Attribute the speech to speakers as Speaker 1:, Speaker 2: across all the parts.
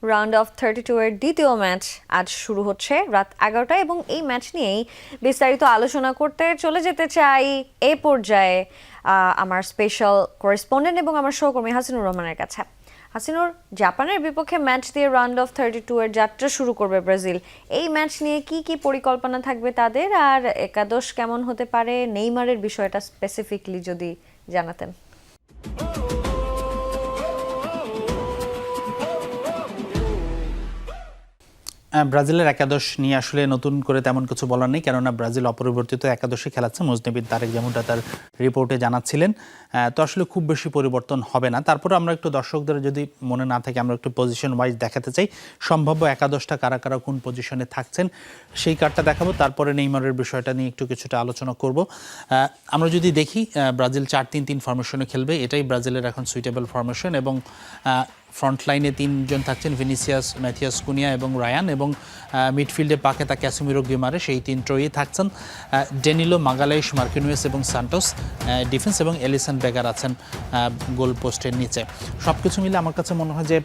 Speaker 1: Round of 32 এর দ্বিতীয় match আজ শুরু হচ্ছে রাত 11টায় এবং এই ম্যাচ নিয়েই বিস্তারিত আলোচনা করতে চলে যেতে চাই এই পর্যায়ে আমার স্পেশাল করেসপন্ডেন্ট এবং আমার সহকর্মী হাসিনুর রহমানের কাছে। হাসিনুর, জাপানের বিপক্ষে ম্যাচ দিয়ে রাউন্ড অফ 32 এর যাত্রা শুরু করবে ব্রাজিল। এই ম্যাচ নিয়ে কি কি পরিকল্পনা থাকবে তাদের, আর একাদশ কেমন হতে পারে, নেইমারের বিষয়টা স্পেসিফিকলি যদি জানাতেন।
Speaker 2: ব্রাজিলের একাদশ নিয়ে আসলে নতুন করে তেমন কিছু বলার নেই, কেননা ব্রাজিল অপরিবর্তিত একাদশে খেলাচ্ছে। মুজনিবিন তারেক যেমনটা তার রিপোর্টে জানাচ্ছিলেন, তো আসলে খুব বেশি পরিবর্তন হবে না। তারপরে আমরা একটু দর্শকদের যদি মনে না থাকে আমরা একটু পজিশন ওয়াইজ দেখাতে চাই, সম্ভাব্য একাদশটা কারা কারা কোন পজিশনে থাকছেন সেই কার্ডটা দেখাবো। তারপরে নেইমারের বিষয়টা নিয়ে একটু কিছুটা আলোচনা করব। আমরা যদি দেখি ব্রাজিল 4-3-3 ফরমেশনে খেলবে, এটাই ব্রাজিলের এখন সুইটেবল ফরমেশন। এবং ফ্রন্ট লাইনে তিনজন থাকছেন, ভিনিসিয়াস, ম্যাথিয়াস কুনিয়া এবং রায়ান, এবং মিডফিল্ডে পাকেতা, ক্যাসিমিরো, গিমারে, সেই তিন ট্রয়ই থাকছেন। ডেনিলো, মাগালাইশ, মার্কিনুয়েস এবং সান্টোস ডিফেন্স, এবং এলিসন বেগার আছেন গোল পোস্টের নিচে। সব কিছু মিলে আমার কাছে মনে হয় যে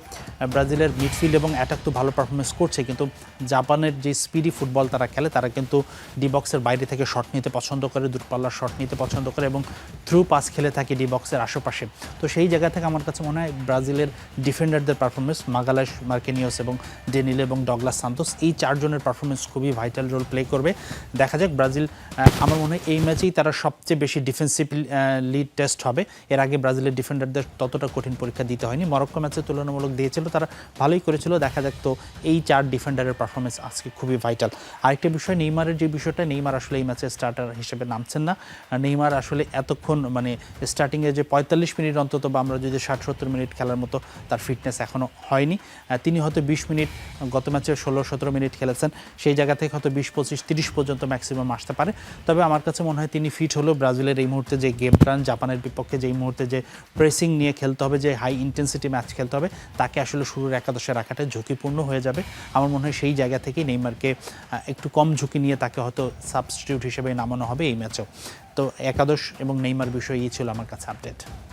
Speaker 2: ব্রাজিলের মিডফিল্ড এবং অ্যাটাক তো ভালো পারফরমেন্স করছে, কিন্তু জাপানের যে স্পিডি ফুটবল তারা খেলে, তারা কিন্তু ডি বক্সের বাইরে থেকে শট নিতে পছন্দ করে, দূরপাল্লার শট নিতে পছন্দ করে এবং থ্রু পাস খেলে থাকে ডি বক্সের আশেপাশে। তো সেই জায়গা থেকে আমার কাছে মনে হয় ব্রাজিলের ডিফেন্ডারদের পারফরমেন্স, মাগালাইশ, মার্কিনিওস এবং ডেনিলো এবং ডগলাস সান্তোস, এই চারজনের পারফরমেন্স খুবই ভাইটাল রোল প্লে করবে। দেখা যাক। ব্রাজিল আমার মনে হয় এই ম্যাচেই তারা সবচেয়ে বেশি ডিফেন্সিভ লিড টেস্ট হবে। এর আগে ব্রাজিলের ডিফেন্ডারদের ততটা কঠিন পরীক্ষা দিতে হয়নি। মরক্কো ম্যাচে তুলনামূলক দিয়েছিল, তারা ভালোই করেছিল। দেখা যাক তো এই চার ডিফেন্ডারের পারফরমেন্স আজকে খুবই ভাইটাল। আরেকটা বিষয়, নেইমারের যে বিষয়টা, নেইমার আসলে এই ম্যাচে স্টার্টার হিসেবে নামছেন না। নেইমার আসলে এতক্ষণ মানে স্টার্টিংয়ে যে 45 মিনিট অন্তত, বা আমরা যদি 60-70 মিনিট খেলার মতো তার ফিটনেস এখনও হয়নি। তিনি হয়তো 20 মিনিট, গত ম্যাচে 16-17 মিনিট খেলেছেন, সেই জায়গা থেকে হয়তো 20-25-30 পর্যন্ত ম্যাক্সিমাম আসতে পারে। তবে আমার কাছে মনে হয় তিনি ফিট হলেও ব্রাজিলের এই মুহূর্তে যে গেম প্ল্যান, জাপানের বিপক্ষে যে এই মুহূর্তে যে প্রেসিং নিয়ে খেলতে হবে, যে হাই ইন্টেন্সিটি ম্যাচ খেলতে হবে, তাকে আসলে শুরুর একাদশে রাখাটা ঝুঁকিপূর্ণ হয়ে যাবে। আমার মনে হয় সেই জায়গা থেকেই নেইমারকে একটু কম ঝুঁকি নিয়ে তাকে হয়তো সাবস্টিটিউট হিসেবে নামানো হবে এই ম্যাচেও। তো একাদশ এবং নেইমার বিষয় এই ছিল আমার কাছে আপডেট।